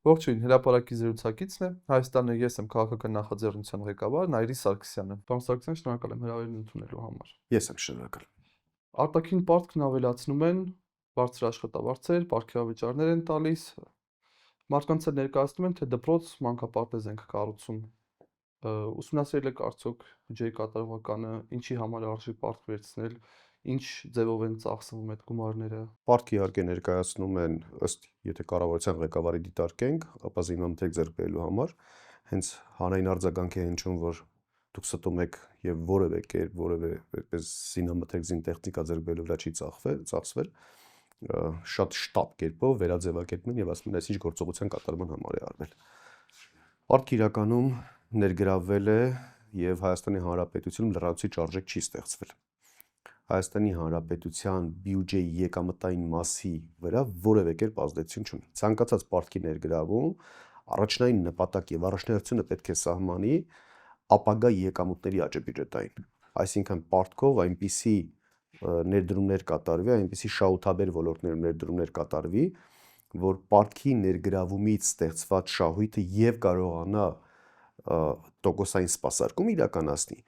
Ողջույն, հրապարակի զրուցակիցն է, Հայաստանը ես եմ քաղաքական նախաձեռնության ղեկավար Նայիրի Սարգսյանը։ Պարոն Սարգսյան, շնորհակալ եմ հրավերն ընդունելու համար։ Ես եմ շնորհակալ։ Արտաքին պարտքն ավելացնում են, բարձր աշխատավարձեր, պարգևավճարներ են տալիս։ Մարդկանց հետ ներկայացնում են, թե դպրոց մանկապարտեզ ենք կառուցում։ Ուսումնասիրել եք արդյոք բյուջեի կատարողականը, ինչի համար արժի պարտք վերցնել, ինչ ձևով են ծախսվում այդ գումարները։ Պարտք իհարկե ներկայացնում են ըստ, եթե կառավարության ղեկավարի դիտարկենք, ապա զինամթերք ձեռք բերելու համար, հենց հանրային արձագանք է հնչում, որ դուք ստում եք եւ որևէ կերպ, որևէ այդպես զինամթերք զինտեխնիկա ձեռք բերելու վրա չի ծախսվել, շատ շտապ կերպով վերաձևակերպում եւ ասում են, այսինչ գործողության կատարման համար է արվել։ Պարտք իրականում ներգրավվել է եւ Հայաստանի Հանրապետությունում լրացուցիչ արժեք չի ստեղծվել։ Հայաստանի Հանրապետության բյուջեի եկամտային մասի վրա որևէ կերպ ազդեցություն չունի։ Ցանկացած պարտքի ներգրավում առաջնային նպատակ եւ առաջնահերթությունը պետք է սահմանի ապագա եկամուտների աճը բյուջետային։ Այսինքն պարտքով այնպիսի ներդրումներ կատարվի, այնպիսի շահութաբեր ոլորտներում ներդրումներ կատարվի, որ պարտքի ներգրավումից ստեղծված շահույթը եւ կարողանա տոկոսային սպասարկում իրականացնի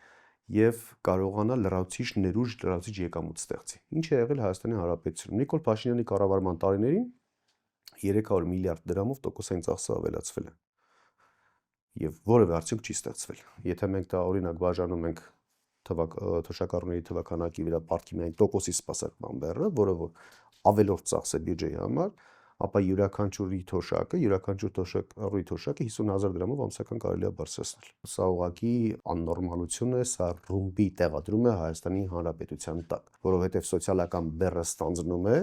եւ կարողանա լրացուցիչ ներուժ, լրացուցիչ եկամուտ ստեղծի։ Ինչ է եղել Հայաստանի Հանրապետությունում։ Նիկոլ Փաշինյանի կառավարման տարիներին 300 միլիարդ դրամով տոկոսային ծախսը ավելացվել է։ Եվ որևէ արդյունք չի ստեղծվել։ Եթե մենք դա օրինակ բաժանում ենք թոշակառուների թվականակի վրա պարտքի միայն տոկոսի սպասարկման բեռը, որը որ ավելորդ ծախս է բյուջեի համար, ապա յուրաքանչյուր թոշակառուի թոշակը 50,000 դրամով ամսական կարելի է բարձրացնել։ Սա ուղղակի աննորմալություն է, սա ռումբի տեղադրում է Հայաստանի Հանրապետության տակ, որովհետև սոցիալական բեռը ստանձնում է,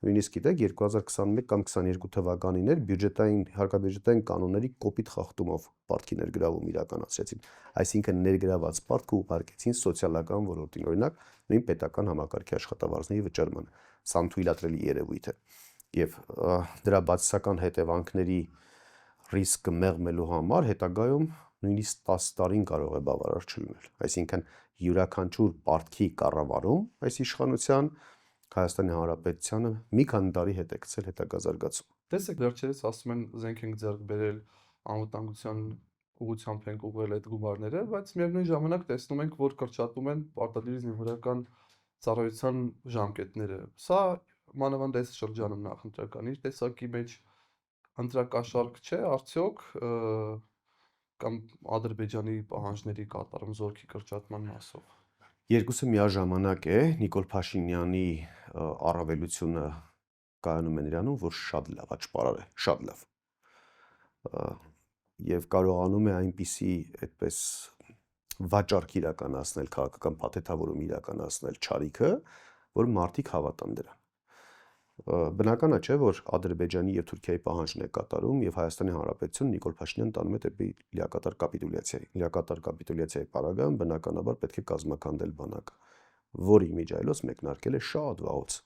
նույնիսկ գիտեք 2021 կամ 22 թվականին էր հարկաբյուջետային կանոնների կոպիտ խախտումով պարտքի ներգրավում իրականացրեցին, այսինքն ներգրաված պարտքը ուղարկեցին սոցիալական ոլորտին, օրինակ նույն պետական համակարգի աշխատավարձների վճարման, սա անթույլատրելի երևույթ է։ Եվ դրա բացասական հետևանքների ռիսկը մեղմելու համար հետագայում նույնիսկ 10 տարին կարող է բավարար չլինել։ Այսինքն յուրաքանչյուր պարտքի կառավարում այս իշխանության Հայաստանի Հանրապետությանը մի քանի տարի հետ է գցել հետագա զարգացում։ Տեսեք, վերջերս ասում են զենք ենք ձեռք բերել, անվտանգության ուղղությամբ ենք ուղղել այդ գումարները, բայց միևնույն ժամանակ տեսնում ենք, որ կրճատում են պարտադիր զինվորական ծառայության ժամկետները։ Սա մանավանդ այս շրջանում նախընտրական իր տեսակի մեջ ընտրակաշարք չէ, արդյոք կամ Ադրբեջանի պահանջների կատարում զորքի կրճատման մասով։ Երկուսը միաժամանակ է, Նիկոլ Փաշինյանի առավելությունը կայանում է նրանում, որ շատ լավ աճպարար է, շատ լավ։ Եվ կարողանում է այնպիսի այդպես վաճառք իրականացնել, քաղաքական փաթեթավորում իրականացնել չարիքը, որ մարդիկ հավատան դրան։ Բնական է, չէ, որ Ադրբեջանի եւ Թուրքիայի պահանջն է կատարում եւ Հայաստանի Հանրապետությունը Նիկոլ Փաշինյանը տանում է դեպի լիակատար կապիտուլյացիայի։ Լիակատար կապիտուլյացիայի պարագայում բնականաբար պետք է կազմակերպել բանակը, որի միջայլոց մեկնարկել է շատ վաղուց։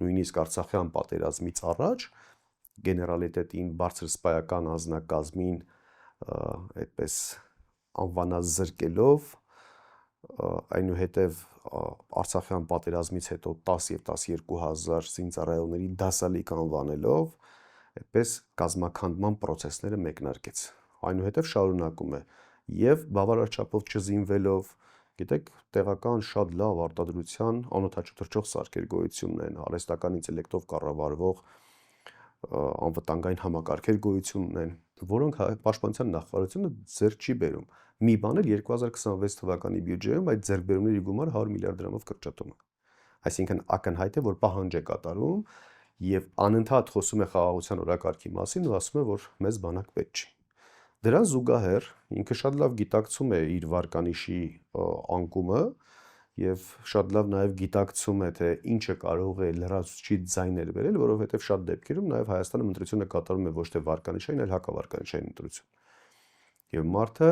Նույնիսկ Արցախյան պատերազմից առաջ գեներալիտետին բարձր սպայական անձնակազմին այդպես անվանազրկելով, այնուհետև Արցախյան պատերազմից հետո 10 եւ 12,000 զինծառայողների դասալիկ անվանելով, այդպես կազմակերպման process-ները մեկնարկեց։ Այնուհետև շարունակում է եւ բավարար չափով չզինվելով, գիտեք, տեղական շատ լավ արտադրության անօդաչու թռչող սարքեր գոյություն ունեն, արհեստական ինտելեկտով կառավարվող անվտանգային համակարգեր գոյություն ունեն, որոնք պաշտպանության նախարարությունը ձեռք չի բերում։ Մի բան էլ 2026 թվականի բյուջեում այդ ձեռքբերումների գումարը 100 միլիարդ դրամով կրճատում է։ Այսինքն ակնհայտ է, որ պահանջ է կատարում եւ անընդհատ խոսում է խաղաղության օրակարգի մասին ու ասում է, որ մեզ բանակ պետք չի։ Դրան զուգահեռ ինքը շատ լավ գիտակցում է իր վարկանիշի անկումը եւ շատ լավ նաեւ գիտակցում է, թե ինչը կարող է լրացուցիչ ձայներ բերել, որովհետեւ շատ դեպքերում նաեւ Հայաստանում ընտրությունը կատարում է ոչ թե վարկանիշային, այլ հակավարկանիշային ընտրություն։ Եվ մարդը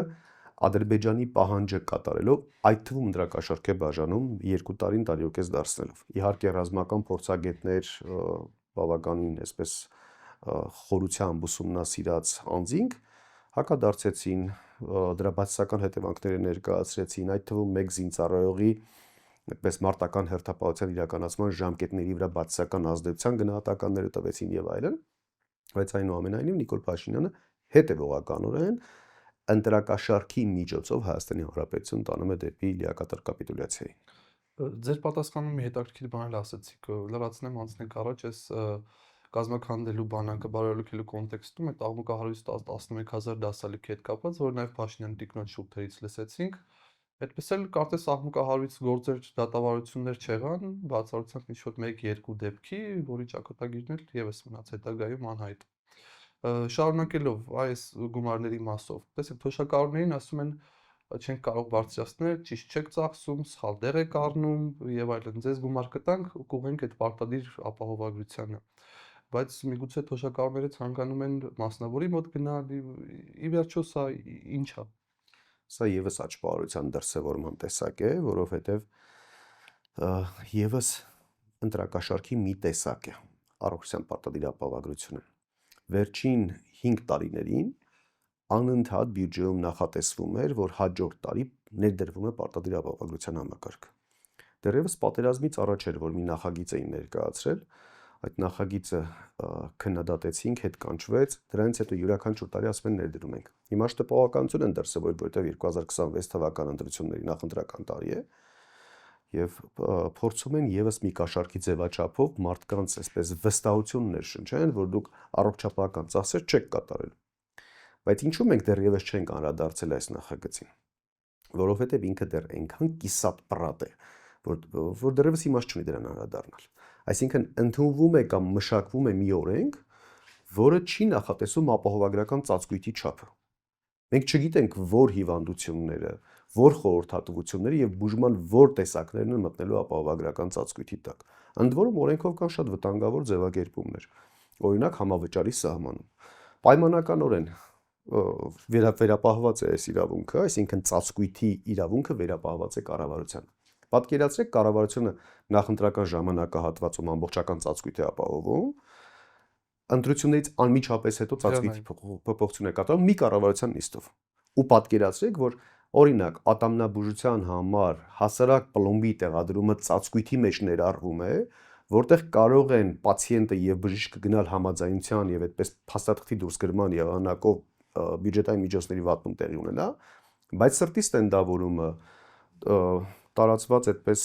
Ադրբեջանի պահանջը կատարելով, այդ թվում ընտրակաշառք է բաժանում 2 տարին տարիոկես դարձնելով։ Իհարկե ռազմական փորձագետներ բավականին այսպես խորությամբ ուսումնասիրած անձինք հակադարձեցին, դրա բացասական հետևանքները ներկայացրեցին, այդ թվում մեկ զինծառայողի այդպես մարտական հերթապահության իրականացման ժամկետների վրա բացասական ազդեցության գնահատականները տվեցին եւ այլն։ Բայց այնուամենայնիվ Նիկոլ Փաշինյանը հետևողականորեն ընտրակաշարքի միջոցով Հայաստանի Հանրապետություն տանում է դեպի լիակատար կապիտուլյացիայի։ Ձեր պատասխանում մի հետաքրքիր բան էլ ասացիք, լրացնեմ անցնենք առաջ, այս կազմաքանդելու բանակը բարելուկելու կոնտեքստում այդ աղմուկը 111,000 դասալիքի հետ կապված, որ նաև Փաշինյանի տիկնոջ շուրթերից լսեցինք, այդպես էլ կարծես աղմուկը 100-ից գործեր դատավարություններ չեղան, բացառությամբ ինչ-որ 1-2 դեպքի, որի ճակատագիրն էլ եւս մնաց հետագայում անհայտ։ Շարունակելով այս գումարների մասով, տեսեք, թոշակառուներին ասում են չենք կարող բարձրացնել, ճիշտ չեք ծախսում, սխալ դեղ եք առնում եւ այլն։ Ձեզ գումար կտանք, կուղենք այդ պարտադիր ապահովագրությանը։ Բայց միգուցե թոշակառուները ցանկանում են մասնավորի մոտ գնալ, ի վերջո սա ինչ է։ Սա եւս աճպարության դրսևորման տեսակ է, որովհետեւ եւս ընտրակաշարքի մի տեսակ է առողջության պարտադիր ապահովագրությունը։ Վերջին 5 տարիներին անընդհատ բյուջեում նախատեսվում էր, որ հաջորդ տարի ներդրվում է պարտադիր ապահովագրության համակարգ։ Դեռևս պատերազմից առաջ էր, որ մի նախագիծ էին ներկայացրել, այդ նախագիծը քննադատեցինք, հետ կանչվեց, դրանից հետո յուրաքանչյուր տարի ասում են ներդրում ենք։ Հիմա շտապողականություն են դրսևորել, որովհետև 2026 թվական ընտրությունների նախընտրական տարի է, եւ փորձում են եւս մի կաշառքի ձևաչափով մարդկանց այսպես վստահություն ներշնչեն, որ դուք առողջապահական ծախսեր չեք կատարել։ Բայց ինչու մենք դեռևս չենք անդրադարձել այս նախագծին, որովհետև ինքը դեռ այնքան կիսատ պրատ է, որ դեռևս իմաստ չունի դրան անդրադառնալ։ Այսինքն ընդունվում է կամ մշակվում է մի օրենք, որը չի նախատեսում ապահովագրական ծածկույթի չափը։ Մենք չգիտենք որ հիվանդությունները, որ խորհրդատվությունները եւ բուժման որ տեսակներն են մտնելու ապահովագրական ծածկույթի տակ։ Ընդ որում օրենքով կան շատ վտանգավոր ձևակերպումներ։ Օրինակ համավճարի սահմանում։ Պայմանականորեն վերապահված է այս իրավունքը, այսինքն ծածկույթի իրավունքը վերապահված է կառավարության։ Պատկերացրեք կառավարությունը նախընտրական ժամանակահատվածում ամբողջական ծածկույթ է ապահովում, ընտրություններից անմիջապես հետո ծածկույթի փոփոխություն է կատարվում մի կառավարության նիստով։ Ու պատկերացրեք, որ օրինակ ատամնաբուժության համար հասարակ պլոմբի տեղադրումը ծածկույթի մեջ ներառվում է, որտեղ կարող են պացիենտը եւ բժիշկը գնալ համաձայնության եւ այդպես փաստաթղթի դուրսգրման եղանակով բյուջետային միջոցների վատնում տեղի ունենա, բայց սրտի ստենդավորումը տարածված այդպես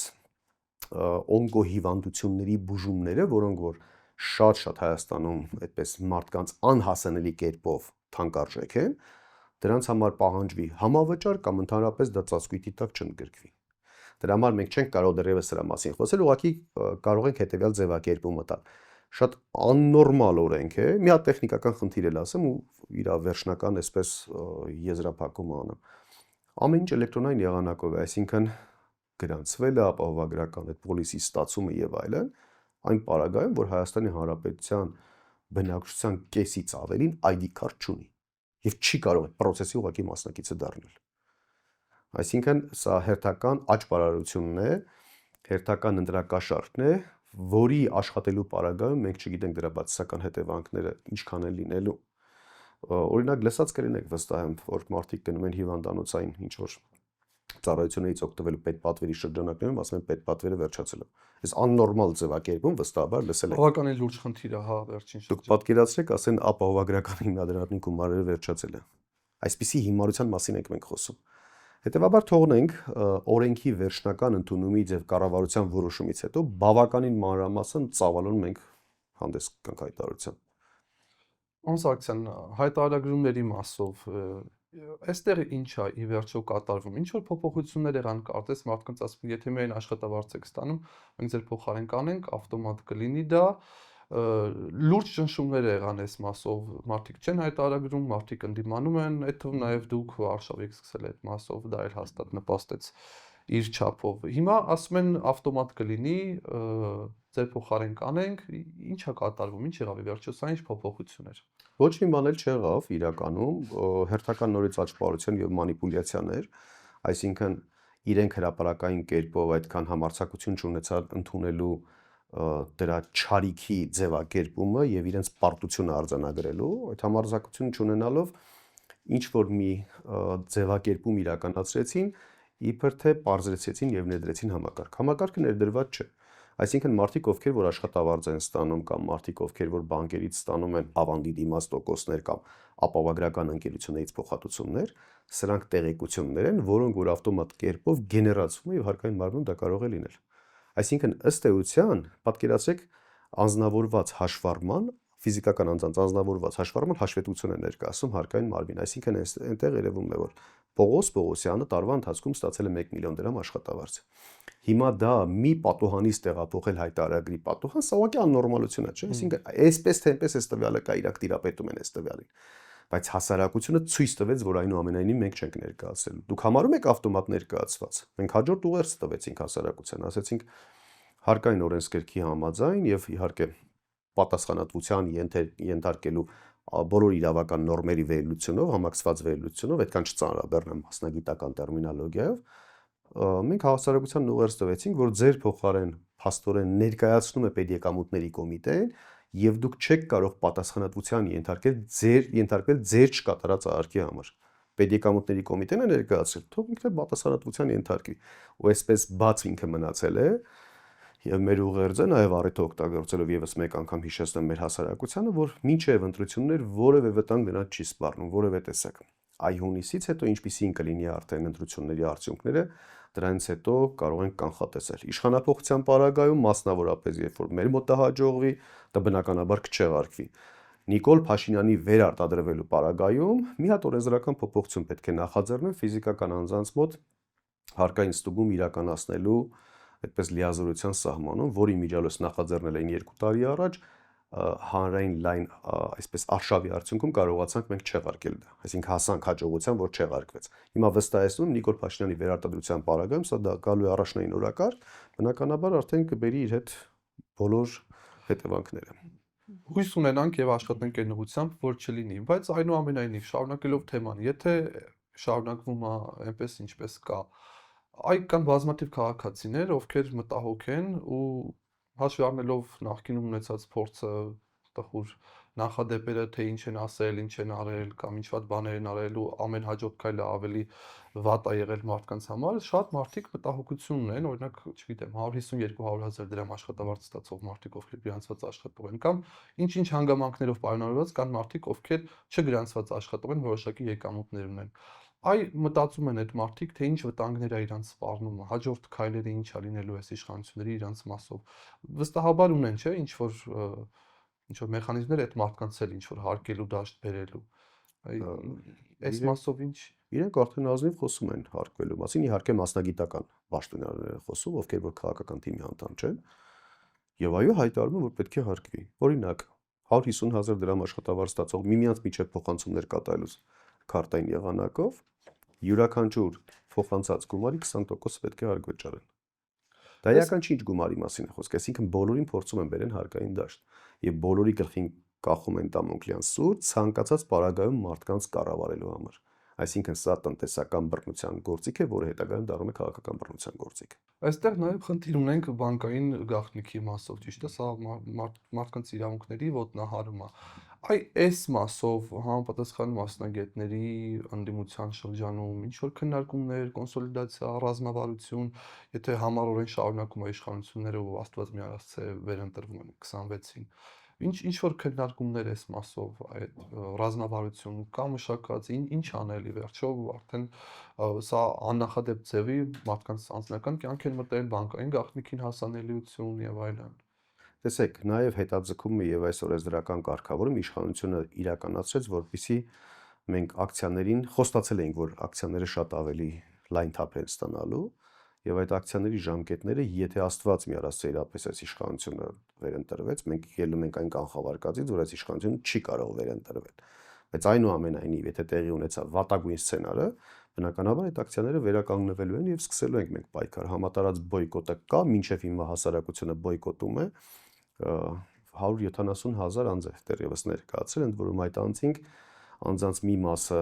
օնկոհիվանդությունների բուժումները, որոնք որ շատ Հայաստանում այդպես մարդկանց անհասանելի կերպով թանկարժեք են, դրանց համար պահանջվի համավճար կամ ընդհանրապես դա ծածկույթի տակ չընդգրկվի։ Դրա համար մենք չենք կարող դեռևս սրա մասին խոսել, ուղղակի կարող ենք հետևյալ ձևակերպումը տալ։ Շատ աննորմալ օրենք է, մի հատ տեխնիկական խնդիր էլ ասեմ ու իր վերջնական այսպես եզրափակում անեմ։ Ամեն ինչ էլեկտրոնային եղանակով է, այսինքն գրանցվել է ապահովագրական այդ պոլիսի ստացումը եւ այլն, այն պարագայում, որ Հայաստանի Հանրապետության բնակչության կեսից ավելին ID card չունի եւ չի կարող այդ process-ի ուղղակի մասնակիցը դառնալ։ Այսինքն սա հերթական աճպարարությունն է, հերթական ընտրակաշառքն է, որի աշխատելու պարագայում մենք չգիտենք դրա բացասական հետևանքները ինչքան են լինելու։ Օրինակ լսած կլինեք վստահ եմ, որ մարդիկ գնում են հիվանդանոցային ինչ որ ծառայություններից օգտվելու պետպատվերի շրջանակներում, ասում են պետպատվերը վերջացել է։ Այս աննորմալ ձևակերպում վստահաբար լսել եք։ Բավականին լուրջ խնդիր է, հա, վերջին Դուք պատկերացրեք, ասեն ապահովագրական հիմնադրամի գումարները վերջացել են։ Այսպիսի հիմարության մասին ենք մենք խոսում։ Հետևաբար թողնենք օրենքի վերջնական ընդունումից եւ կառավարության որոշումից հետո բավականին մանրամասն ծավալուն մենք հանդես գանք հայտարարության։ Անսարքցյան հայտարարագրումների մասով այստեղ ինչ է ի վերջո կատարվում, ինչ որ փոփոխություններ եղան, կարծես մարդկանց ասում, եթե միայն աշխատավարձ եք ստանում, մենք ձեր փոխարեն կանենք, ավտոմատ կլինի դա, լուրջ ճնշումներ եղան այս մասով, մարդիկ չեն հայտարարագրում, մարդիկ ընդդիմանում են, այդ թվում նաև դուք արշավ եք սկսել այդ մասով, դա էլ հաստատ նպաստեց իր չափով։ Հիմա ասում են ավտոմատ կլինի, ձեր փոխարեն կանենք, ինչ է կատարվում, ինչ եղավ ի վերջո, սա ինչ փոփոխություն էր։ Ոչ մի բան էլ չեղավ իրականում, հերթական նորից աճպարություն եւ մանիպուլյացիաներ, այսինքն իրենք հրապարակային կերպով այդքան համարձակություն չունեցան ընդունելու դրա չարիքի ձևակերպումը եւ իրենց պարտությունը արձանագրելու, այդ համարձակությունը չունենալով ինչ որ մի ձևակերպում իրականացրեցին, իբր թե պարզեցին եւ ներդրեցին համակարգ։ Համակարգը ներդրված չէ։ Այսինքն մարդիկ, ովքեր որ աշխատավարձ են ստանում կամ մարդիկ, ովքեր որ բանկերից ստանում են ավանդի դիմաց տոկոսներ կամ ապահովագրական ընկերություններից փոխհատուցումներ, սրանք տեղեկություններ են, որոնք որ ավտոմատ կերպով գեներացվում է եւ հարկային մարմնում դա կարող է լինել։ Այսինքն ըստ էության, պատկերացրեք անձնավորված հաշվառման ֆիզիկական անձանց անձնավորված հաշվառման հաշվետվություն է ներկայացում հարկային մարմին, այսինքն այնտեղ երևում է որ Պողոս Պողոսյանը տարվա ընթացքում ստացել է 1 միլիոն դրամ աշխատավարձ։ Հիմա դա մի պատոհանից տեղափոխել հայտարարագրի պատոհան, սա ուղղակի աննորմալություն է, չէ՞։ Այսինքն այսպես թե այնպես էս տվյալը կա, իրաք տիրապետում են այս տվյալին։ Բայց հասարակությունը ցույց տվեց, որ այնուամենայնիվ մենք չենք ներկայացել։ Դուք համարում եք ավտոմատ ներկայացված։ Մենք հաջորդ ուղերձ տվեցինք հասարակության, ասացինք հարկային օրենսգրքի համաձայն եւ իհարկե պատասխանատվության ենթարկելու բոլոր իրավական նորմերի վերլուծությունով, համակցված վերլուծությունով, այդքան չծանրաբեռնեմ մասնագիտական տերմինոլոգիայով, մենք հասարակության ուղերձ տվեցինք, որ ձեր փոխարեն փաստորեն ներկայացնում է պետեկամուտների կոմիտեն եւ դուք չեք կարող պատասխանատվության ենթարկվել ձեր չկատարած արարքի համար։ Պետեկամուտների կոմիտեն է ներկայացրել, թող ինքը պատասխանատվության ենթարկվի։ Ու այսպես բաց ինքը մնացել է եւ մեր ուղերձը նաեւ առիթ օգտագործելով եւս մեկ անգամ հիշեցնեմ մեր հասարակությանը, որ մինչեւ ընտրություններ որևէ վտանգ նրանց չի սպառնում, որևէ տեսակ։ Այ հունիսից հետո ինչպիսին կլինի արդեն ընտրությունների արդյունքները, դրանից հետո կարող ենք կանխատեսել։ Իշխանափոխության պարագայում մասնավորապես երբ որ մեր մոտ հաջողվի, դա բնականաբար կչեղարկվի։ Նիկոլ Փաշինյանի վերարտադրվելու պարագայում մի հատ օրենսդրական փոփոխություն պետք է նախաձեռնեն ֆիզիկական անձանց մոտ հարկային ստուգում իրականացնելու այդպես լիազորության սահմանում, որի միջալոց նախաձեռնել էին 2 տարի առաջ, հանրային լայն այսպես արշավի արդյունքում կարողացանք մենք չեղարկել դա։ Այսինքն հասանք հաջողության, որ չեղարկվեց։ Հիմա վստահեցնում Նիկոլ Փաշինյանի վերարտադրության պարագայում սա դա գալու է առաջնային օրակարգ, բնականաբար արդեն կբերի իր հետ բոլոր հետևանքները։ Հույս ունենանք եւ աշխատենք այն ուղղությամբ, որ չլինի, բայց այնուամենայնիվ շարունակելով թեման, եթե շարունակվում է այնպես ինչպես կա, այ կան բազմաթիվ քաղաքացիներ, ովքեր մտահոգ են ու հաշվի առնելով նախկինում ունեցած փորձը, տխուր նախադեպերը, թե ինչ են ասել, ինչ են արել կամ ինչ-որ բաներ են արել ու ամեն հաջորդ քայլը ավելի վատ է եղել մարդկանց համար, շատ մարդիկ մտահոգություն ունեն, օրինակ, չգիտեմ, 150-200 դրամ աշխատավարձ ստացող մարդիկ, ովքեր գրանցված աշխատող են, կամ ինչ-ինչ հանգամանքներով պայմանավորված կան մարդիկ, ովքեր չգրանցված աշխատող են, որոշակի եկամուտներ ունեն։ Այ մտածում են այդ մարդիկ, թե ինչ վտանգներ է իրանց սպառնում, հաջորդ քայլերը ինչ է լինելու այս իշխանությունների իրանց մասով։ Վստահաբար ունեն, չէ, ինչ-որ մեխանիզմներ այդ մարդկանց էլ ինչ-որ հարկելու դաշտ բերելու։ Այս մասով ինչ։ Իրենք արդեն ազնիվ խոսում են հարկվելու մասին, իհարկե մասնագիտական պաշտոնյաներ են խոսում, ովքեր որ քաղաքական թիմի անդամ չեն, եւ այո հայտարարում են, որ պետք է հարկվի։ Օրինակ 150,000 դրամ աշխատավարձ ստացող միմյանց միջև փոխանցումներ կատարելուց քարտային եղանակով յուրաքանչյուր փոխանցած գումարի 20% պետք է հարկ վճարեն։ Դա իրական չի գումարի մասին է խոսքը, այսինքն բոլորին փորձում են բերեն հարկային դաշտ եւ բոլորի գլխին կախում են Դամոկլյան սուր ցանկացած պարագայում մարդկանց կառավարելու համար։ Այսինքն սա տնտեսական բռնության գործիք է, որը հետագայում դառնում է քաղաքական բռնության գործիք։ Այստեղ նաև խնդիր ունենք բանկային գաղտնիքի մասով, ճիշտ է, սա մարդկանց իրավունքների ոտնահարում է։ Այ այս մասով համապատասխան մասնագետների ընդդիմության շրջանում ինչ որ քննարկումներ, կոնսոլիդացիա, ռազմավարություն, եթե համառորեն շարունակում է իշխանությունները ու Աստված մի արասցե վերընտրվում են 26-ին։ Ինչ որ քննարկումներ այս մասով, այդ ռազմավարություն կա մշակած, ինչ անել ի վերջո, արդեն սա աննախադեպ ձևի մարդկանց անձնական կյանք են մտել, բանկային գաղտնիքին հասանելիություն եւ այլն։ Տեսեք, նաև հետաձգումը եւ այս օրենսդրական կարգավորումը իշխանությունը իրականացրեց, որպեսզի մենք ակցիաներին խոստացել էինք, որ ակցիաները շատ ավելի լայն թափ են ստանալու եւ այդ ակցիաների ժամկետները, եթե Աստված մի արած իրապես այս իշխանությունը վերընտրվեց, մենք ելնում ենք այն կանխավարկածից, որ այս իշխանությունը չի կարող վերընտրվել։ Բայց այնուամենայնիվ, եթե տեղի ունեցավ վատագույն սցենարը, բնականաբար այդ ակցիաները վերականգնվելու են եւ սկսելու ենք մենք պայքար։ Համատարած բոյկոտը կա, մինչեւ հիմա հասարակությունը բոյկոտում է 170,000 անձ է դեռևս ներկայացել, ընդ որում այդ անձանց մի մասը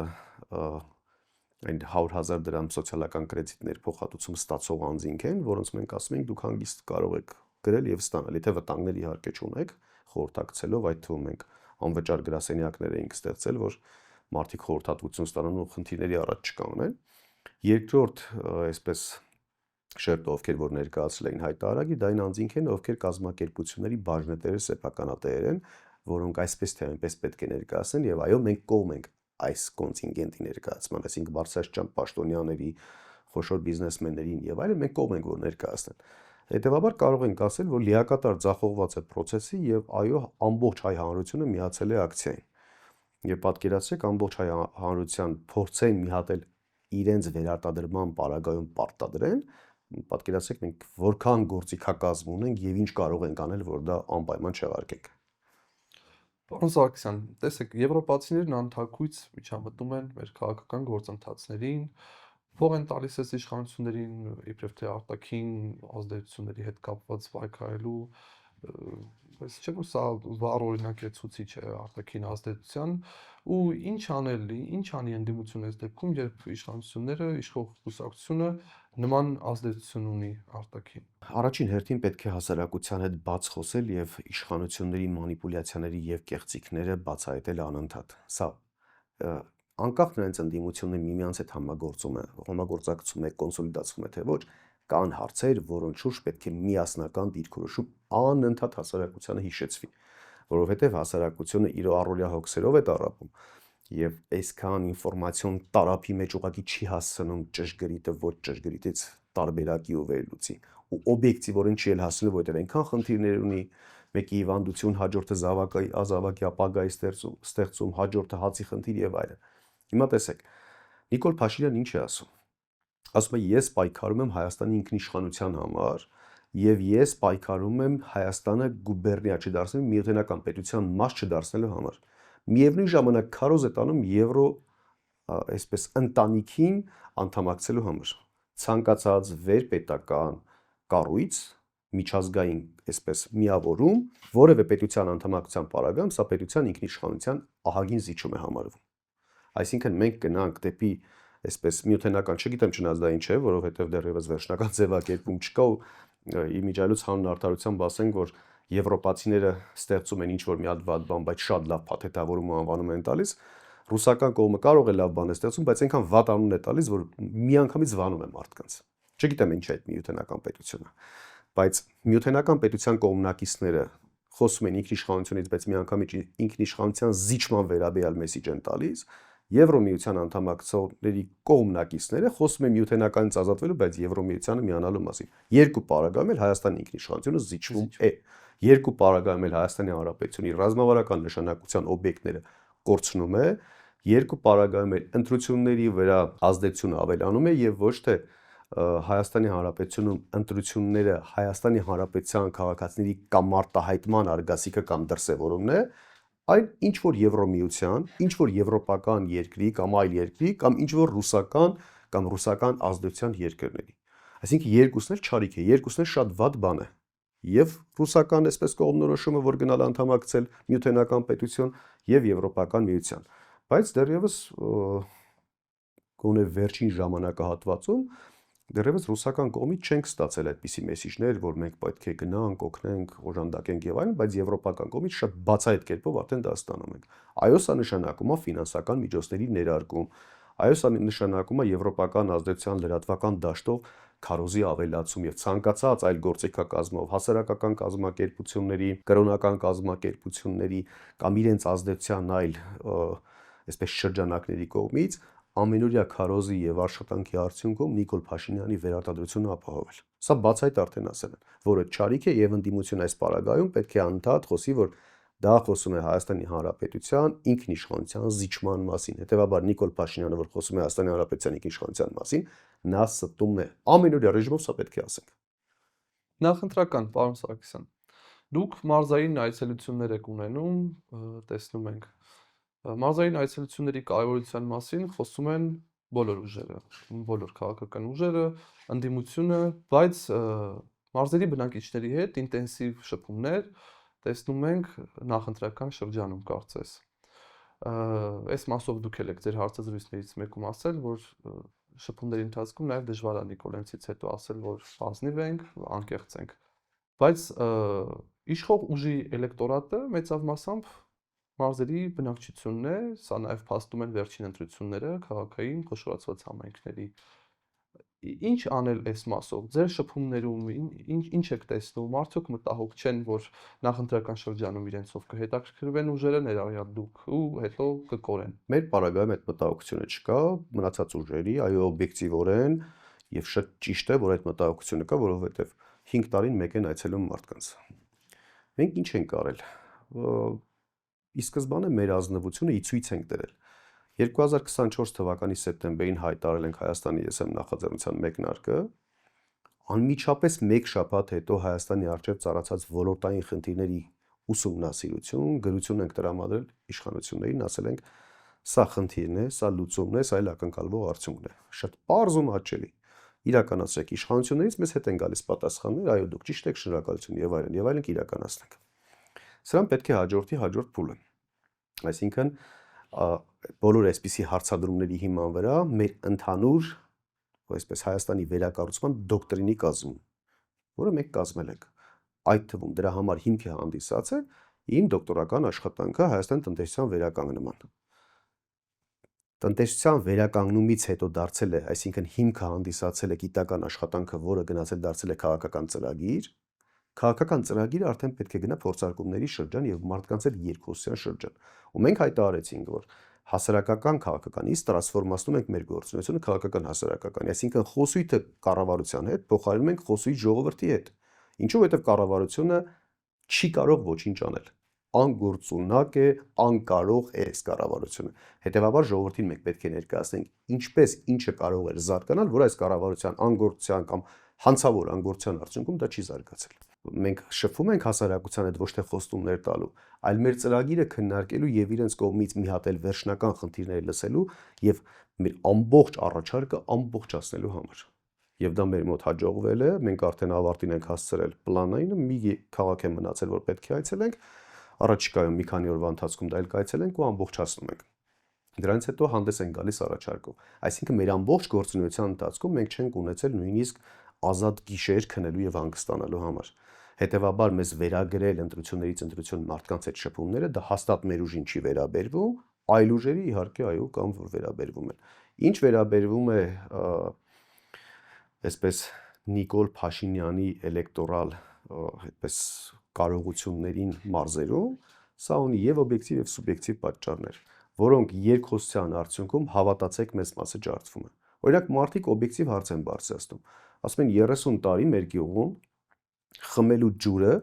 այն 100,000 դրամ սոցիալական կրեդիտներ փոխհատուցում ստացող անձինք են, որոնց մենք ասում ենք դուք հանգիստ կարող եք գրել եւ ստանալ, եթե վտանգներ իհարկե չունեք, խորհրդակցելով, այդ թվում մենք անվճար գրասենյակներ էինք ստեղծել, որ մարդիկ խորհրդատվություն ստանան ու խնդիրների առաջ չկանգնեն։ Երկրորդ, այսպես շերտը, ովքեր որ ներկայացրել էին հայտարարագիր, դա այն անձինք են, ովքեր կազմակերպությունների բաժնետերը սեփականատերեր են, որոնք այսպես թե այնպես պետք է ներկայացնեն եւ այո, մենք կողմ ենք այս կոնտինգենտի ներկայացման, այսինքն բարձրաստիճան պաշտոնյաների, խոշոր բիզնեսմեններին եւ այլն մենք կողմ ենք որ ներկայացնեն։ Հետևաբար կարող ենք ասել, որ լիակատար ձախողված է process-ը եւ այո, ամբողջ հայ հանրությունը միացել է ակցիային։ Եվ պատկերացրեք ամբողջ հայ հանրության փորձեն մի հատ էլ իրենց վերարտադրման պարագայում պարտադրեն, պատկերացրեք մենք որքան գործիքակազմ ունենք եւ ինչ կարող ենք անել, որ դա անպայման չեղարկենք։ Պարոն Սարգսյան, տեսեք, եվրոպացիներն անթակույց միջամտում են մեր քաղաքական գործընթացներին, փող են տալիս այս իշխանություններին, իբրև թե արտաքին ազդեցությունների հետ կապված պայքարելու, բայց չէ՞ որ սա վառ օրինակ է, ցուցիչ է արտաքին ազդեցության, ու ինչ անել, ինչ անի ընդդիմությունը այս դեպքում, երբ իշխանությունները, իշխող կուսակցությունը նման ազդեցություն ունի արտաքին։ Առաջին հերթին պետք է հասարակության հետ բաց խոսել եւ իշխանությունների մանիպուլյացիաների եւ կեղծիքները բացահայտել անընդհատ։ Սա անկախ նրանից ընդդիմությունը միմյանց հետ համագործակցում է, կոնսոլիդացվում է թե ոչ, կան հարցեր, որոնց շուրջ պետք է միասնական դիրքորոշում անընդհատ հասարակությանը հիշեցվի, որովհետեւ հասարակությունը իր առօրյա հոգսերով է տառապում եւ այսքան ինֆորմացիոն տարափի մեջ ուղղակի չի հասցնում ճշգրիտը ոչ ճշգրիտից տարբերակի ու վերլուծի ու օբյեկտիվորեն չի էլ հասնում, որովհետեւ այնքան խնդիրներ ունի, մեկի հիվանդություն, հաջորդը ազավակի ապագայի ստեղծում, հաջորդը հացի խնդիր եւ այլն։ Հիմա տեսեք, Նիկոլ Փաշինյանն ինչ է ասում։ Ասում է ես պայքարում եմ Հայաստանի ինքնիշխանության համար եւ ես պայքարում եմ Հայաստանը գուբերնիա չդարձնելու, միութենական պետության մաս չդարձնելու համար։ Միևնույն ժամանակ քարոզ է տանում եվրո այսպես ընտանիքին անդամակցելու համար։ Ցանկացած վերպետական կառույց միջազգային այսպես միավորում որևէ պետության անդամակցության պարագայում սա պետության ինքնիշխանության ահագին զիջում է համարվում։ Այսինքն մենք գնանք դեպի այսպես միութենական, չգիտեմ չնայած դա ինչ է, որովհետև դեռևս վերջնական ձևակերպում չկա ու իմիջիալուց հանուն արդարությամբ ասենք, որ եվրոպացիները ստեղծում են ինչ-որ մի հատ վատ բան, բայց շատ լավ փաթեթավորում ու անվանում են տալիս, ռուսական կողմը կարող է լավ բան է ստեղծում, բայց այնքան վատ անուն է տալիս, որ միանգամից վանում է մարդկանց։ Չգիտեմ ինչ է այդ միութենական պետությունը, բայց միութենական պետության կողմնակիցները խոսում են ինքնիշխանությունից, բայց միանգամից ինքնիշխանության զիջման վերաբերյալ մեսիջ են տալիս, Եվրոմիության անդամակցողների կողմնակիցները խոսում են միութենականից ազատվելու, բայց Եվրոմիությանը միանալու մասին։ Երկու պարագայում էլ Հայաստանի ինքնիշխանությունը զիջվում է։ Երկու պարագայում էլ Հայաստանի Հանրապետությունի ռազմավարական նշանակության օբյեկտները կորցնում է, երկու պարագայում էլ ընտրությունների վրա ազդեցությունը ավելանում է եւ ոչ թե Հայաստանի Հանրապետությունում ընտրությունները Հայաստանի Հանրապետության քաղաքացիների կամ մարտահայտման արգասիքը կամ դրսևորումն է, այլ ինչ որ Եվրոմիության, ինչ որ եվրոպական երկրի կամ այլ երկրի կամ ինչ որ ռուսական կամ ռուսական ազդեցության երկրների։ Այսինքն երկուսն էլ չարիք է, երկուսն էլ շատ վատ բան է։ Եվ ռուսական այսպես կողմնորոշումը, որ գնալ անդամակցել միութենական պետություն եւ եվրոպական միության։ Բայց դեռևս գոնե վերջին ժամանակահատվածում դեռևս ռուսական կողմից չենք ստացել այդպիսի մեսիջներ, որ մենք պետք է գնանք, օգնենք, օժանդակենք եւ այլն, բայց եվրոպական կողմից շատ բացահայտ կերպով արդեն դա ստանում ենք։ Այո, սա նշանակում է ֆինանսական միջոցների ներարկում։ Այո, սա նշանակում է եվրոպական ազդեցության լրատվական դաշտով քարոզի ավելացում եւ ցանկացած այլ գործիքակազմով հասարակական կազմակերպությունների, կրոնական կազմակերպությունների կամ իրենց ազդեցության այլ այսպես շրջանակների կողմից ամենօրյա քարոզի եւ աշխատանքի արդյունքում Նիկոլ Փաշինյանի վերարտադրությունը ապահովել։ Սա բացահայտ արդեն ասել են, որը չարիք է եւ ընդդիմությունը այս պարագայում պետք է անընդհատ խոսի, որ դա խոսում է Հայաստանի Հանրապետության ինքնիշխանության զիջման մասին։ Հետևաբար Նիկոլ Փաշինյանը, որ խոսում է Հայաստանի Հանրապետության ինքնիշխանության մասին, նա ստում է ամենօրյա ռեժիմով, սա պետք է ասենք։ Նախընտրական, պարոն Սարգսյան, դուք մարզային այցելություններ եք ունենում, տեսնում ենք։ Մարզային այցելությունների կարևորության մասին խոսում են բոլոր ուժերը, բոլոր քաղաքական ուժերը, ընդդիմությունը, բայց մարզերի բնակիչների հետ ինտենսիվ շփումներ տեսնում ենք նախընտրական շրջանում կարծես։ Այս մասով դուք եք ձեր հարցազրույցներից մեկում ասել, որ շփումների ընթացքում նաև դժվար է Նիկոլենցից հետո ասել, որ ազնիվ ենք, անկեղծ ենք։ Բայց իշխող ուժի էլեկտորատը մեծավ մասամբ մարզերի բնակչությունն է, սա նաև փաստում են վերջին ընտրությունները քաղաքային խոշորացված համայնքների։ ինչ անել այս մասով։ Ձեր շփումներում ինչ եք տեսնում, արդյոք մտահոգ չեն, որ նախընտրական շրջանում իրենցով կհետաքրքրվեն ուժերը, ներառյալ դուք, ու հետո կկորեն։ Մեր պարագայում այդ մտահոգությունը չկա, մնացած ուժերի, այո, օբյեկտիվորեն եւ շատ ճիշտ է, որ այդ մտահոգությունը կա, որովհետեւ 5 տարին մեկ են այցելում մարդկանց։ Մենք ինչ ենք արել։ Ի սկզբանե մեր ազնվությունը ի ցույց ենք դրել։ 2024 թվականի սեպտեմբերին հայտարարել ենք Հայաստանի ԵՍՄ նախաձեռնության մեկնարկը, անմիջապես մեկ շաբաթ հետո Հայաստանի առջև ծառացած ոլորտային խնդիրների ուսումնասիրություն, գրություն ենք տրամադրել իշխանություններին, ասել ենք, սա խնդիրն է, սա լուծումն է, սա էլ ակնկալվող արդյունքն է։ Շատ պարզ ու հաճելի։ Իրականացրեք իշխանություններից մեզ հետ են գալիս պատասխաններ, այո, դուք ճիշտ եք, շնորհակալություն եւ այլն իրականացնենք։ Սրան պետք է հաջորդի հաջորդ փուլը։ Այսինքն բոլոր այսպիսի հարցադրումների հիման վրա մեր ընդհանուր, այսպես Հայաստանի վերակառուցման դոկտրինի կազմում, որը մենք կազմել ենք։ Այդ թվում դրա համար հիմք է հանդիսացել իմ դոկտորական աշխատանքը Հայաստանի տնտեսության վերականգնման։ Տնտեսության վերականգնումից հետո դարձել է, այսինքն հիմքը հանդիսացել է գիտական աշխատանքը, որը գնացել դարձել է քաղաքական ծրագիր։ Քաղաքական ծրագիրը արդեն պետք է գնա փորձարկումների շրջան եւ մարդկանց հետ երկխոսության շրջան։ Ու մենք հայտարարեցինք, որ հասարակական քաղաքականից տրանսֆորմացնում ենք մեր գործունեությունը քաղաքական հասարակական, այսինքն խոսույթը կառավարության հետ փոխարինում ենք խոսույթ ժողովրդի հետ։ Ինչու՞, որովհետեւ կառավարությունը չի կարող ոչինչ անել։ Անգործունակ է, անկարող է այս կառավարությունը։ Հետևաբար ժողովրդին մենք պետք է ներկայացնենք ինչպես ինչը կարող է զարգանալ, որ այս կառավարության անգործության կամ հանցավոր անգործության արդյունքում դա չի զարգացել։ Մենք շփվում ենք հասարակության հետ ոչ թե խոստումներ տալու, այլ մեր ծրագիրը քննարկելու եւ իրենց կողմից մի հատ էլ վերջնական խնդիրները լսելու եւ մեր ամբողջ առաջարկը ամբողջացնելու համար։ Եվ դա մեր մոտ հաջողվել է, մենք արդեն ավարտին ենք հասցրել պլանային, մի քաղաք է մնացել, որ պետք է այցելենք, առաջիկայում մի քանի օրվա ընթացքում դա էլ կայցելենք ու ամբողջացնում ենք։ Դրանից հետո հանդես են գալիս առաջարկով։ Այսինքն մեր ամբողջ գործունեության ընթացքում մենք չենք ունեցել նույնիսկ ազատ գիշեր քնելու եւ հանգստանալու համար։ Հետևաբար մեզ վերագրել ընտրություններից ընտրություն մարդկանց հետ շփումները դա հաստատ մեր ուժին չի վերաբերվում, այլ ուժերի իհարկե այո կամ որ վերաբերվում են։ Ինչ վերաբերվում է այսպես Նիկոլ Փաշինյանի էլեկտորալ այդպես կարողություններին մարզերում, սա ունի եւ օբյեկտիվ եւ սուբյեկտիվ պատճառներ, որոնք երկխոսության արդյունքում հավատացեք մեծ մասը ջարդվում է։ Օրինակ մարդիկ օբյեկտիվ հարց են բարձրացնում, ասում են 30 տարի մեր գյուղում խմելու ջուրը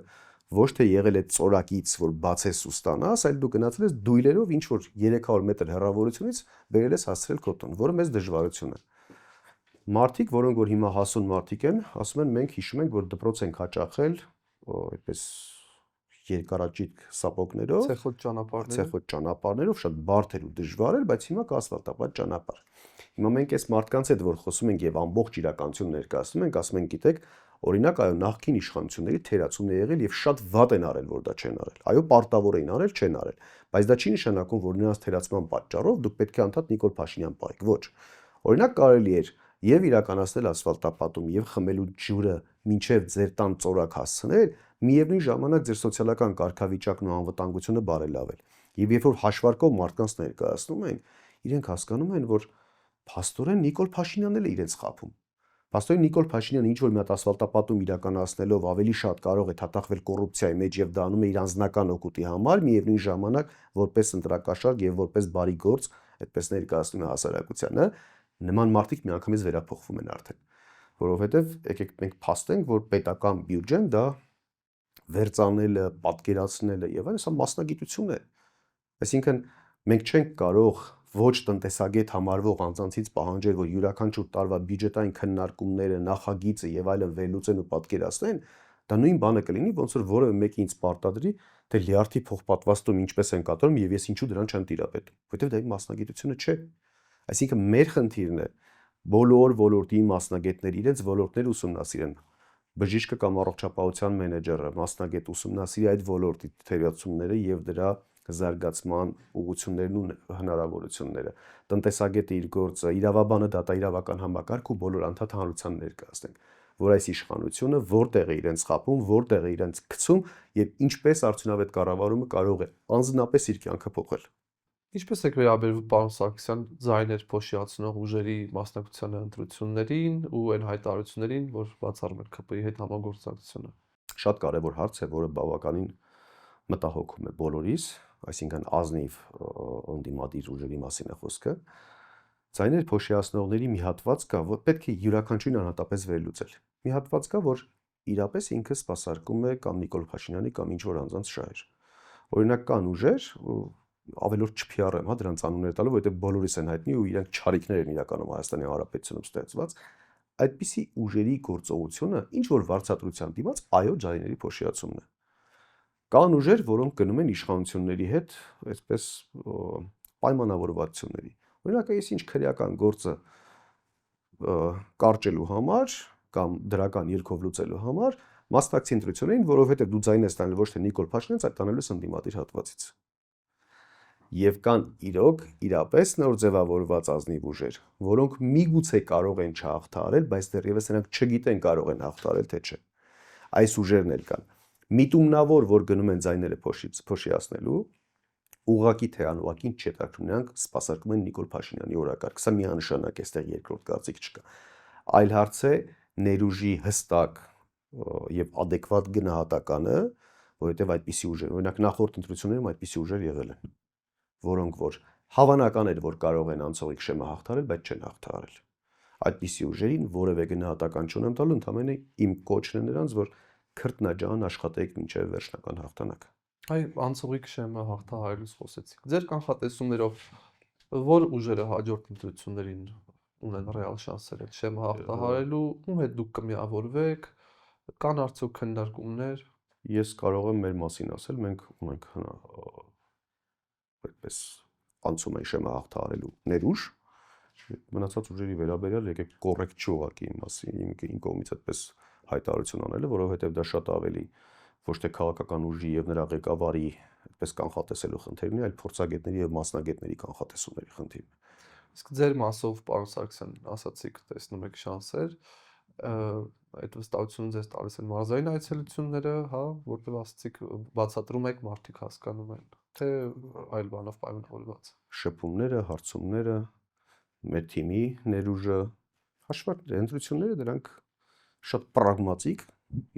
ոչ թե եղել է ծորակից, որ բացես ու ստանաս, այլ դու գնացել ես դույլերով ինչ որ 300 մետր հեռավորությունից բերել ես հասցրել քո տուն, որը մեծ դժվարություն է։ Մարդիկ, որոնք որ հիմա հասուն մարդիկ են, ասում են մենք հիշում ենք, որ դպրոց ենք հաճախել, այդպես երկարաճիտ սապոգներով, ցեխոտ ճանապարհներով, շատ բարդ էր ու դժվար էր, բայց հիմա կա ասֆալտապատ ճանապարհ։ Հիմա մենք այս մարդկանց հետ որ խոսում ենք եւ ամբողջ իրականություն ներկայացնում ենք, ասում ենք, գիտեք, օրինակ այո, նախկին իշխանությունների թերացում է եղել եւ շատ վատ են արել, որ դա չեն արել։ Այո, պարտավոր էին արել, չեն արել, բայց դա չի նշանակում, որ նրանց թերացման պատճառով դուք պետք է անդադ Նիկոլ Փաշինյան պահեք, ոչ։ Օրինակ կարելի էր եւ իրականացնել ասֆալտապատում եւ խմելու ջուրը մինչեւ ձեր տան ծորակ հասցնել, միևնույն ժամանակ ձեր սոցիալական կարգավիճակն ու անվտանգությունը բարելավել։ Եվ երբ որ հաշվարկով մարդկանց ներկայացնում են, իրենք հասկանում են, որ փաստորեն Նիկոլ Փաշինյանն էլ է իրենց խաբում։ Փաստորեն Նիկոլ Փաշինյանը ինչ որ մի հատ ասֆալտապատում իրականացնելով ավելի շատ կարող է թաթախվել կոռուպցիայի մեջ եւ դա անում է իր անձնական օգուտի համար, միևնույն ժամանակ որպես ընտրակաշառք եւ որպես բարի գործ, այդպես ներկայացնում է հասարակությանը, նման մարդիկ միանգամից վերափոխվում են արդեն, որովհետեւ եկեք մենք փաստենք, որ պետական բյուջեն դա վերծանելը, պատկերացնելը եւ այլն, սա մասնագիտություն է։ Այսինքն մենք չենք կարող ոչ տնտեսագետ համարվող անձանցից պահանջել, որ յուրաքանչյուր տարվա բյուջետային քննարկումները, նախագիծը եւ այլն վերլուծեն ու պատկերացնեն, դա նույն բանը կլինի, ոնց որ որևէ մեկը ինձ պարտադրի, թե լյարդի փոխպատվաստում ինչպես են կատարում եւ ես ինչու դրան չեմ տիրապետում, որովհետեւ դա իմ մասնագիտությունը չէ։ Այսինքն մեր խնդիրն է բոլոր ոլորտի մասնագետները իրենց ոլորտները ուսումնասիրեն։ Բժիշկը կամ առողջապահության մենեջերը մասնագետ ուսումնասիրի այդ ոլորտի թերացումները եւ դրա զարգացման ուղղություններն ու հնարավորությունները։ Տնտեսագետը իր գործը, իրավաբանը դատաիրավական համակարգ ու բոլոր անդադ հանրության ներկայացնենք, որ այս իշխանությունը որտեղ է իրենց խաբում, որտեղ է իրենց գցում եւ ինչպես արդյունավետ կառավարումը կարող է անձնապես իր կյանքը փոխել։ Ինչպես եք վերաբերվում պարոն Սարգսյան ձայներ փոշիացնող ուժերի մասնակցությանը ընտրություններին ու այն հայտարարություններին, որ բացառում են ՔՊ-ի հետ համագործակցությունը։ Շատ կարևոր հարց է, որը բավականին մտահոգում է բոլորիս, այսինքն ազնիվ ընդդիմադիր ուժերի մասին է խոսքը։ Ձայներ փոշիացնողների մի հատված կա, որ պետք է յուրաքանչյուրին անհատապես վերլուծել։ Մի հատված կա, որ իրապես ինքը սպասարկում է կամ Նիկոլ Փաշինյանի կամ ինչ-որ անձանց շահեր։ Օրինակ կան ուժեր, ավելորդ չփիառեմ, հա, դրանց անուններ տալու, որովհետև բոլորիս են հայտնի ու իրենք չարիքներ են իրականում Հայաստանի Հանրապետությունում ստեղծված, այդպիսի ուժերի գործողությունը ինչ որ վարձատրության դիմաց այո ձայների փոշիացումն է։ Կան ուժեր, որոնք գնում են իշխանությունների հետ, այսպես պայմանավորվածությունների։ Օրինակ, այս ինչ քրեական գործը կարճելու համար կամ դրական ելքով լուծելու համար մասնակցի ընտրություններին, որովհետև դու ձայն ես տանել ոչ թե Նիկոլ Փաշինյանից, այլ տանելու ես ընդդիմադիր հատվածից։ Եվ կան իրապես նոր ձևավորված ազնիվ ուժեր, որոնք միգուցե կարող են չհաղթահարել, բայց դեռևս նրանք չգիտեն կարող են հաղթահարել թե չէ։ Այս ուժերն էլ կան։ Միտումնավոր, որ գնում են ձայները փոշիացնելու, ուղղակի թե անուղղակի չի հետաքրքրում, նրանք սպասարկում են Նիկոլ Փաշինյանի օրակարգ։ Սա միանշանակ է, այստեղ երկրորդ կարծիք չկա։ Այլ հարց է ներուժի հստակ եւ adekvat գնահատականը, որովհետեւ այդպիսի ուժեր, օրինակ նախորդ ընտրություններում այդպիսի ուժեր եղել են, որոնք որ հավանական էր, որ կարող են անցողիկ շեմը հաղթահարել, բայց չեն հաղթահարել։ Այդպիսի ուժերին որևէ գնահատական չունեմ տալու, ընդհանրապես իմ կոչն է նրանց, որ քրտնաջան աշխատեք մինչև վերջնական հաղթանակ։ Այ անցողիկ շեմը հաղթահարելուց խոսեցիք։ Ձեր կանխատեսումներով որ ուժերը հաջորդ ընտրություններին ունեն ռեալ շանսեր այդ շեմը հաղթահարելու, ում հետ դուք կմիավորվեք, կան արդյոք քննարկումներ։ Ես կարող եմ մեր մասին ասել, մենք ունենք այդպես անցում են շեմը հաղթահարելու ներուժ, մնացած ուժերի վերաբերյալ եկեք կոռեկտ չի ուղղակի իմ մասին, իմ կողմից այդպես հայտարարություն անելը, որովհետև դա շատ ավելի ոչ թե քաղաքական ուժի եւ նրա ղեկավարի այդպես կանխատեսելու խնդիրն է, այլ փորձագետների եւ մասնագետների կանխատեսումների խնդիրն է։ Իսկ ձեր մասով, պարոն Սարգսյան, ասացիք, տեսնում եք շանսեր, այդ վստահությունը ձեզ տալիս են մարզային այցելությունները, հա, որտեղ ասացիք բացատրում եք, մարդիկ հասկանում են, թե այլ բանով պայմանավորված։ Շփումները, հարցումները, մեր թիմի ներուժը, հաշվարկները, ընտրությունները դրանք շատ պրագմատիկ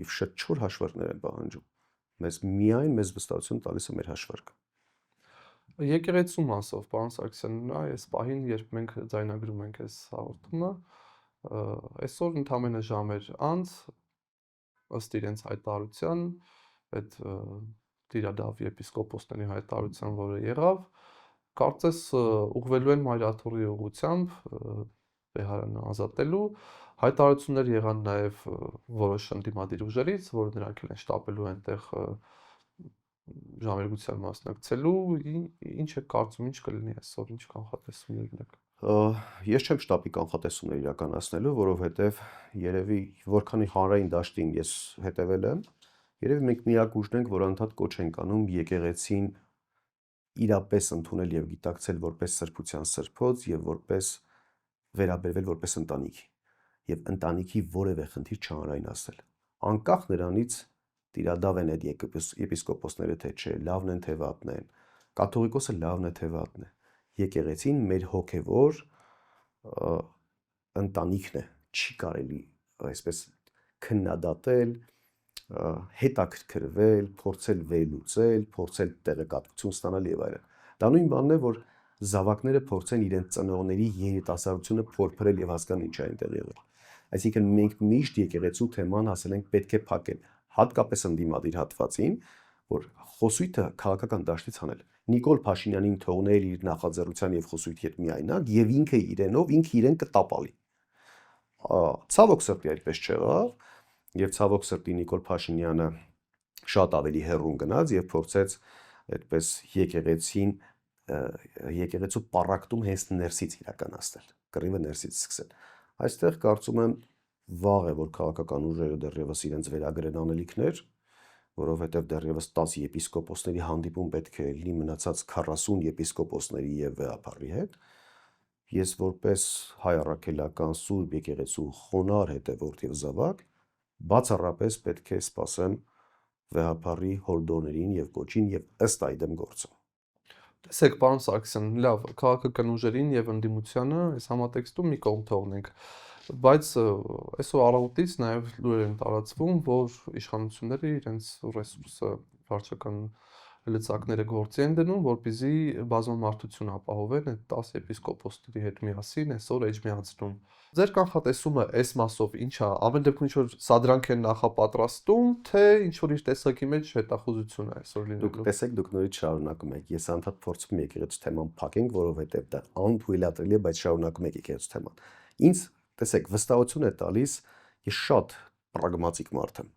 եւ շատ չոր հաշվարկներ են պահանջում։ Մեզ վստահություն տալիս է մեր հաշվարկը։ Եկեղեցու մասով, պարոն Սարգսյան, այս պահին, երբ մենք ձայնագրում ենք այս հաղորդումը, այսօր ընդամենը ժամեր անց ըստ իրենց հայտարարության, այդ Տիրադավ եպիսկոպոսների հայտարարության, որը եղավ, կարծես ուղղվելու են Մայրաթորի ուղղությամբ Բեհարանը ազատելու, հայտարարություններ եղան նաև որոշ ընդդիմադիր ուժերից, որ նրանք են շտապելու այնտեղ ժամերգության մասնակցելու, ինչ է կարծում, ինչ կլինի այսօր, ինչ կանխատեսումներ ունեք։ Ես չեմ շտապի կանխատեսումներ իրականացնելու, որովհետև երևի որքանի հանրային դաշտին ես հետևել եմ, երևի մենք միակ ուժն ենք, որ անդադ կոչ ենք անում եկեղեցին իրապես ընդունել եւ գիտակցել որպես սրբության սրբոց եւ որպես վերաբերվել որպես ընտանիքի եւ ընտանիքի որևէ խնդիր չհանրայնացնել։ Անկախ նրանից Տիրադավ են այդ եպիսկոպոսները թե չէ, լավն են թե վատն են, կաթողիկոսը լավն է թե վատն է։ Եկեղեցին մեր հոգևոր ընտանիքն է, չի կարելի այսպես քննադատել, հետաքրքրվել, փորձել վերլուծել, փորձել տեղեկատվություն ստանալ եւ այլն։ Դա նույն բանն է, որ զավակները փորձեն իրենց ծնողների երիտասարդությունը փորփրել եւ հասկանալ ինչ է այնտեղ եղել։ Այսինքն մենք միշտ եկեղեցու թեման ասել ենք պետք է փակել, հատկապես ընդդիմադիր հատվածին, որ խոսույթը քաղաքական դաշտից հանել։ Նիկոլ Փաշինյանին թողնել իր նախաձեռնության եւ խոսույթի հետ միայնակ եւ ինքը իրեն կտապալի։ Ցավոք սրտի այդպես չեղավ եւ ցավոք սրտի Նիկոլ Փաշինյանը շատ ավելի հեռուն գնաց եւ փորձեց այդպես եկեղեցու պառակտում հենց ներսից իրականացնել, կռիվը ներսից սկսել։ Այստեղ կարծում եմ վաղ է, որ քաղաքական ուժերը դեռևս իրենց վերագրեն անելիքներ, որովհետև դեռևս 10 եպիսկոպոսների հանդիպում պետք է լինի մնացած 40 եպիսկոպոսների եւ վեհապարի հետ։ Ես որպես հայ առաքելական սուրբ եկեղեցու խոնար հետևորդ եւ զավակ բացառապես պետք է սպասեմ վեհապարի հորդորներին եւ կոչին եւ ըստ այդմ գործում։ Տեսեք, պարոն Սարգսյան, լավ, քաղաքական ուժերին եւ ընդդիմությանը այս համատեքստում մի կողմ թողնենք, բայց այսօր առավոտից նաեւ լուրեր են տարածվում, որ իշխանությունները իրենց ռեսուրսը վարչական լծակները գործի են դնում, որպեսզի բազմամարդություն ապահովեն այդ 10 եպիսկոպոսների հետ միասին այսօր էջմիածնում։ Ձեր կանխատեսումը այս մասով ի՞նչ է, ամեն դեպքում ինչ որ սադրանք են նախապատրաստում, թե ինչ որ իր տեսակի մեջ հետախուզություն է այսօր Դուք լինելու։ տեսեք, դուք նորից շարունակում եք։ Ես անդադ փորձում եմ եկեղեցու թեման փակենք, որովհետև դա անթույլատրելի է, բայց շարունակում եք եկեղեցու թեման։ Ինձ, տեսեք, վստահություն է տալիս, ես շատ պրագմատիկ մարդ եմ։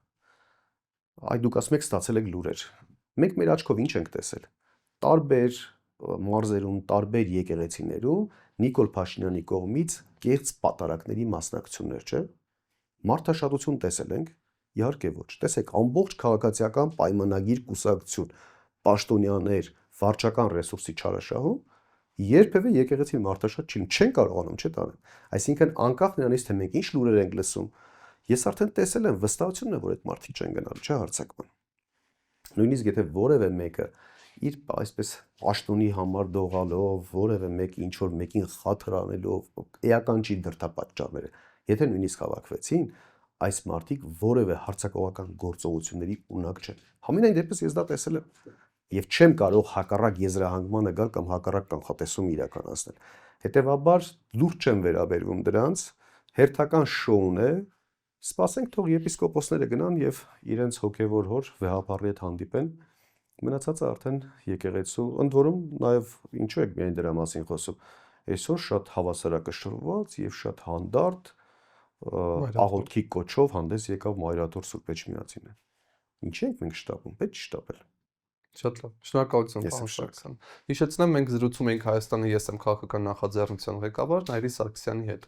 Այ դուք ասում եք ստացել եք լուրեր։ Մենք մեր աչքով ինչ ենք տեսել։ Տարբեր մարզերում, տարբեր եկեղեցիներում Նիկոլ Փաշինյանի կողմից կեղծ պատարակների մասնակցություններ, չէ՞։ Մարդաշատություն տեսել ենք, իհարկե ոչ։ Տեսեք, ամբողջ քաղաքացիական պայմանագիր կուսակցություն, պաշտոնյաներ, վարչական ռեսուրսի չարաշահում երբևէ եկեղեցին մարդաշատ չեն կարողանում չտանեն։ Այսինքն անկախ նրանից թե մենք ինչ լուրեր ենք լսում, ես արդեն տեսել եմ, վստահությունն է, որ այդ մարդիկ չեն գնալ, չէ՞ հարցակման։ Նույնիսկ եթե որևէ մեկը իր այսպես պաշտոնի համար դողալով, որևէ մեկը ինչ որ մեկին խաթր անելով, էական չի դրդապատճառները, եթե նույնիսկ հավաքվեցին, այս մարդիկ որևէ հարցակողական գործողությունների ունակ չեն։ Համենայն դեպս ես դա տեսել եմ եւ չեմ կարող հակառակ եզրահանգմանը գալ կամ հակառակ կանխատեսում իրականացնել։ Հետևաբար լուրջ չեմ վերաբերվում դրանց, հերթական շոուն է, սպասենք թող եպիսկոպոսները գնան եւ իրենց հոգեվոր հոր վեհապարի հետ հանդիպեն, մնացածը արդեն եկեղեցու, ընդ որում նաեւ ինչու եք միայն դրա մասին խոսում, այսօր շատ հավասարակշռված եւ շատ հանդարտ աղոթքի կոչով հանդես եկավ Մայրաթոր Սուրբ Էջմիածինը։ Ինչ ենք մենք շտապում, պետք չի շտապել։ Շատ լավ։ Շնորհակալություն, պարոն Սարգսյան։ Հիշեցնեմ, մենք զրուցում էինք Հայաստանի ԵՍ քաղաքական նախաձեռնության ղեկավար Նայիրի Սարգսյանի հետ։